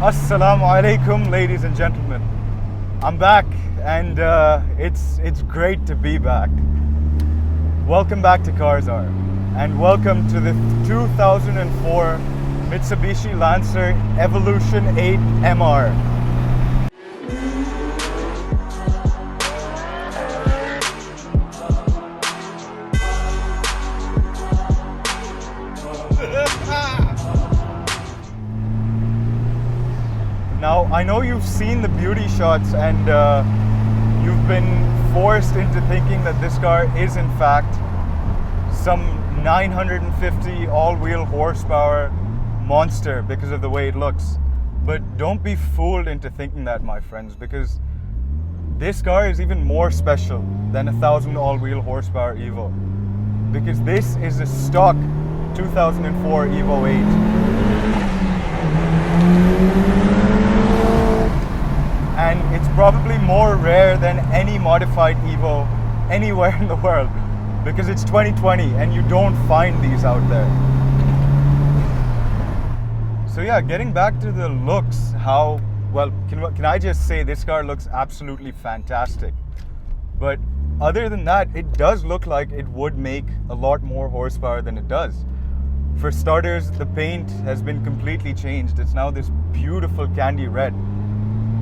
Assalamu alaikum, ladies and gentlemen. I'm back, and it's great to be back. Welcome back to Czar, and welcome to the 2004 Mitsubishi Lancer Evolution 8 MR. Now, I know you've seen the beauty shots and you've been forced into thinking that this car is in fact some 950 all-wheel horsepower monster because of the way it looks. But don't be fooled into thinking that, my friends, because this car is even more special than a 1,000 all-wheel horsepower Evo. Because this is a stock 2004 Evo 8. And it's probably more rare than any modified Evo anywhere in the world because it's 2020 and you don't find these out there. So yeah, getting back to the looks, can I just say this car looks absolutely fantastic. But other than that, it does look like it would make a lot more horsepower than it does. For starters, the paint has been completely changed. It's now this beautiful candy red.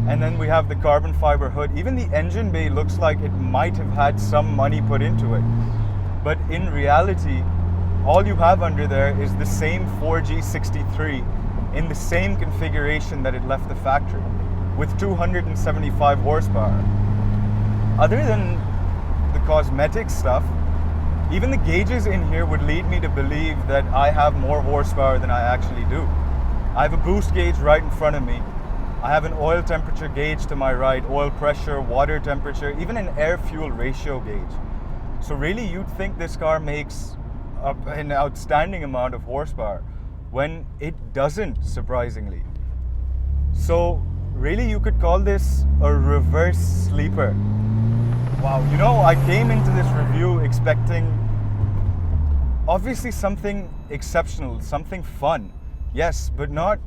And then we have the carbon fiber hood. Even the engine bay looks like it might have had some money put into it. But in reality, all you have under there is the same 4G63 in the same configuration that it left the factory, with 275 horsepower. Other than the cosmetic stuff, even the gauges in here would lead me to believe that I have more horsepower than I actually do. I have a boost gauge right in front of me. I have an oil temperature gauge to my right, oil pressure, water temperature, even an air-fuel ratio gauge. So really you'd think this car makes an outstanding amount of horsepower when it doesn't, surprisingly. So really you could call this a reverse sleeper. Wow, you know, I came into this review expecting obviously something exceptional, something fun. Yes, but not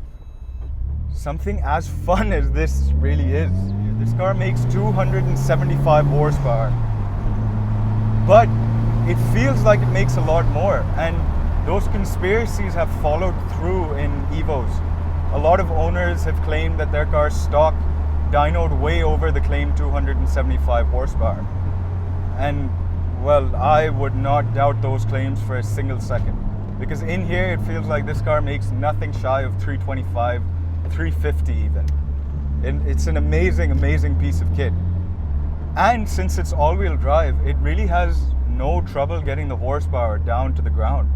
something as fun as this really is. This car makes 275 horsepower, but it feels like it makes a lot more, and those conspiracies have followed through in Evos. A lot of owners have claimed that their car's stock dynoed way over the claimed 275 horsepower. And well, I would not doubt those claims for a single second, because in here it feels like this car makes nothing shy of 325, 350 even. And it's an amazing, amazing piece of kit. And since it's all-wheel drive, it really has no trouble getting the horsepower down to the ground.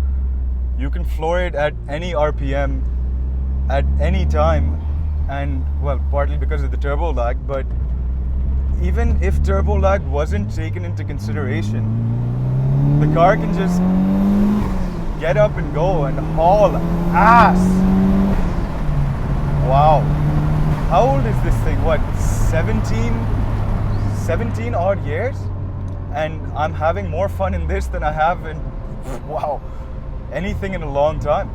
You can floor it at any RPM at any time, and well, partly because of the turbo lag, but even if turbo lag wasn't taken into consideration, the car can just get up and go and haul ass. Wow. How old is this thing? What, 17 odd years? And I'm having more fun in this than I have in, wow, anything in a long time.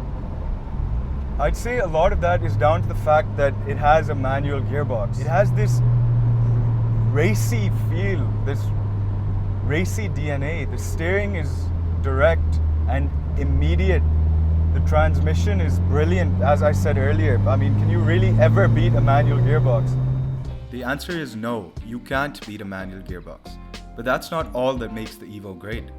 I'd say a lot of that is down to the fact that it has a manual gearbox. It has this racy feel, this racy DNA. The steering is direct and immediate. The transmission is brilliant, as I said earlier. I mean, can you really ever beat a manual gearbox? The answer is no, you can't beat a manual gearbox. But that's not all that makes the Evo great.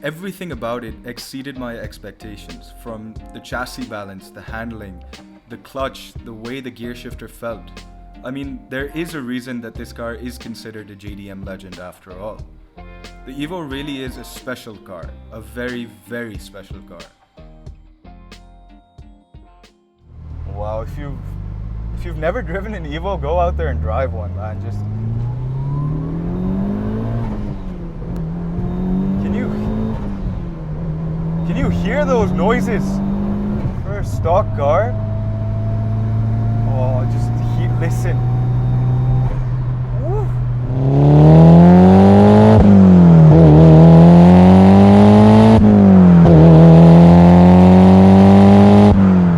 Everything about it exceeded my expectations, from the chassis balance, the handling, the clutch, the way the gear shifter felt. I mean, there is a reason that this car is considered a JDM legend after all. The Evo really is a special car, a very, very special car. Wow, if you've never driven an Evo, go out there and drive one, man. Just can you hear those noises for a stock car? Oh, just listen. Woo.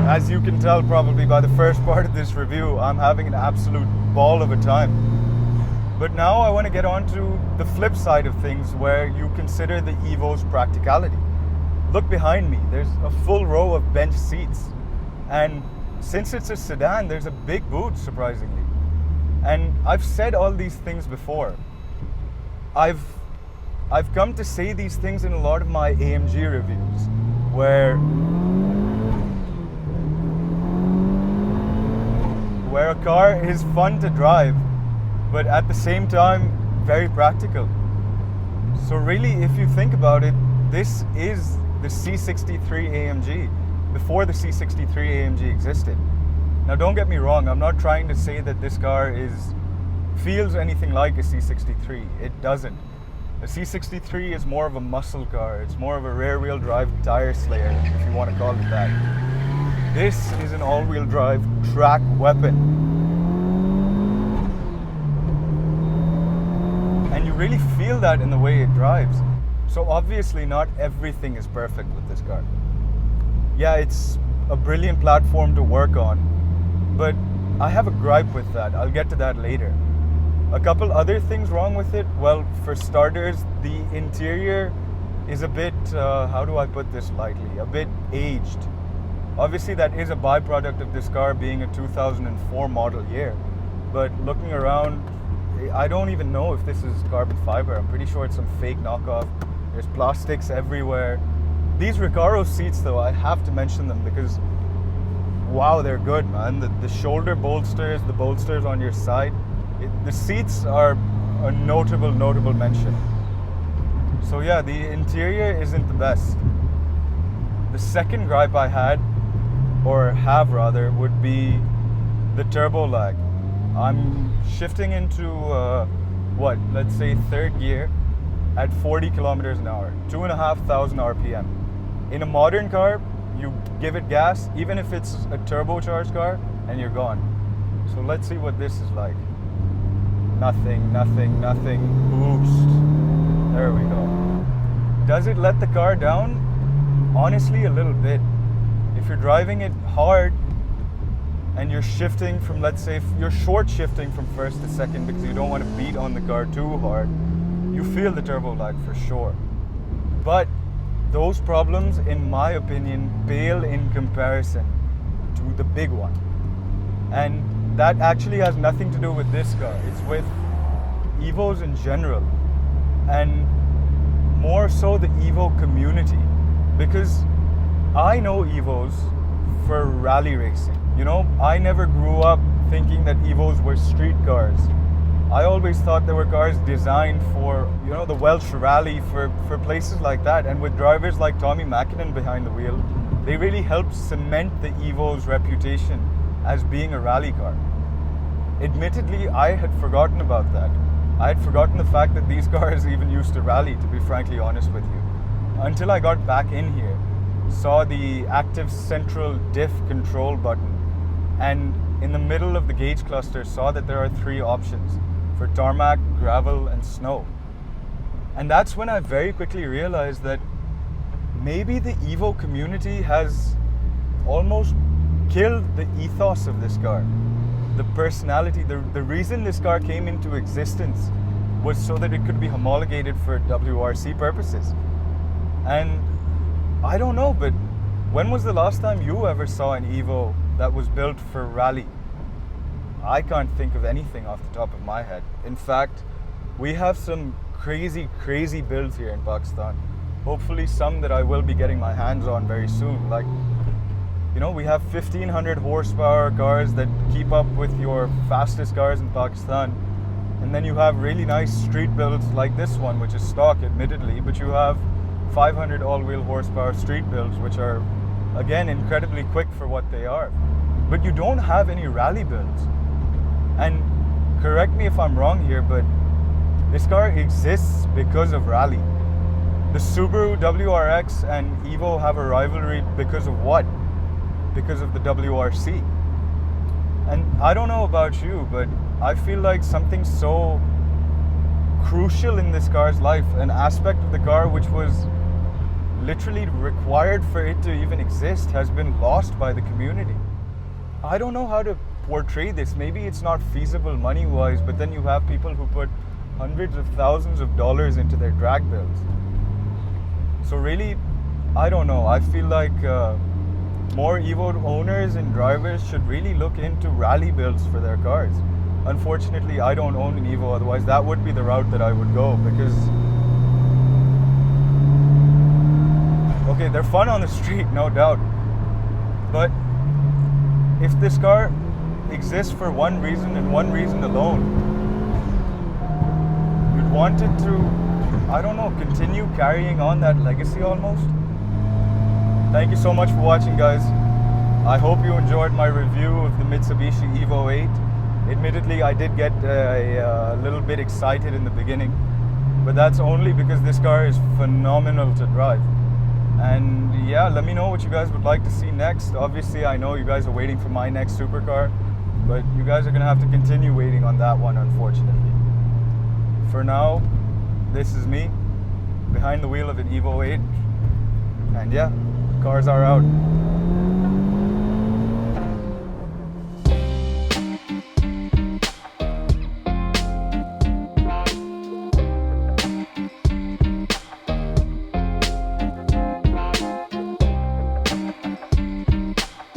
As you can tell probably by the the first part of this review, I'm having an absolute ball of a time. But now I want to get on to the flip side of things, where you consider the Evo's practicality. Look behind me, there's a full row of bench seats. And since it's a sedan, there's a big boot, surprisingly. And I've said all these things before. I've come to say these things in a lot of my AMG reviews, where a car is fun to drive, but at the same time, very practical. So really, if you think about it, this is the C63 AMG, before the C63 AMG existed. Now don't get me wrong, I'm not trying to say that this car feels anything like a C63. It doesn't. A C63 is more of a muscle car. It's more of a rear-wheel drive tire slayer, if you want to call it that. This is an all-wheel drive track weapon. And you really feel that in the way it drives. So obviously not everything is perfect with this car. Yeah, it's a brilliant platform to work on, but I have a gripe with that. I'll get to that later. A couple other things wrong with it. Well, for starters, the interior is a bit, how do I put this lightly, a bit aged. Obviously that is a byproduct of this car being a 2004 model year, but looking around, I don't even know if this is carbon fiber. I'm pretty sure it's some fake knockoff. There's plastics everywhere. These Recaro seats though, I have to mention them because wow, they're good, man. The shoulder bolsters, the bolsters on your side, the seats are a notable mention. So yeah, the interior isn't the best. The second gripe I had, or have rather, would be the turbo lag. I'm shifting into let's say third gear at 40 kilometers an hour, 2,500 RPM. In a modern car, you give it gas, even if it's a turbocharged car, and you're gone. So let's see what this is like. Nothing, boost. There we go. Does it let the car down? Honestly, a little bit. If you're driving it hard and you're shifting from, let's say, you're short shifting from first to second because you don't want to beat on the car too hard, you feel the turbo lag for sure. But those problems, in my opinion, pale in comparison to the big one. And that actually has nothing to do with this car. It's with Evos in general, and more so the Evo community, because I know Evos for rally racing. You know, I never grew up thinking that Evos were street cars. I always thought they were cars designed for, you know, the Welsh Rally, for places like that. And with drivers like Tommy Mäkinen behind the wheel, they really helped cement the Evo's reputation as being a rally car. Admittedly, I had forgotten about that. I had forgotten the fact that these cars even used to rally, to be frankly honest with you. Until I got back in here, saw the active central diff control button, and in the middle of the gauge cluster saw that there are 3 options for tarmac, gravel, and snow. And that's when I very quickly realized that maybe the Evo community has almost killed the ethos of this car. The personality, the reason this car came into existence was so that it could be homologated for WRC purposes. And I don't know, but when was the last time you ever saw an Evo that was built for rally? I can't think of anything off the top of my head. In fact, we have some crazy builds here in Pakistan. Hopefully some that I will be getting my hands on very soon. Like, you know, we have 1,500 horsepower cars that keep up with your fastest cars in Pakistan. And then you have really nice street builds like this one, which is stock admittedly, but you have 500 all-wheel horsepower street builds, which are, again, incredibly quick for what they are. But you don't have any rally builds. And correct me if I'm wrong here, but this car exists because of rally. The Subaru WRX and Evo have a rivalry because of what? Because of the WRC. And I don't know about you, but I feel like something so crucial in this car's life, an aspect of the car which was literally required for it to even exist, has been lost by the community. I don't know how to portray this. Maybe it's not feasible money-wise, but then you have people who put hundreds of thousands of dollars into their drag builds. So really, I don't know. I feel like more Evo owners and drivers should really look into rally builds for their cars. Unfortunately, I don't own an Evo, otherwise that would be the route that I would go, because okay, they're fun on the street, no doubt, but if this car exists for one reason and one reason alone, you'd want it to, I don't know, continue carrying on that legacy almost. Thank you so much for watching, guys. I hope you enjoyed my review of the Mitsubishi Evo 8. Admittedly, I did get a little bit excited in the beginning, but that's only because this car is phenomenal to drive. And yeah, let me know what you guys would like to see next. Obviously, I know you guys are waiting for my next supercar, but you guys are gonna have to continue waiting on that one, unfortunately. For now, this is me, behind the wheel of an Evo 8. And yeah, cars are out.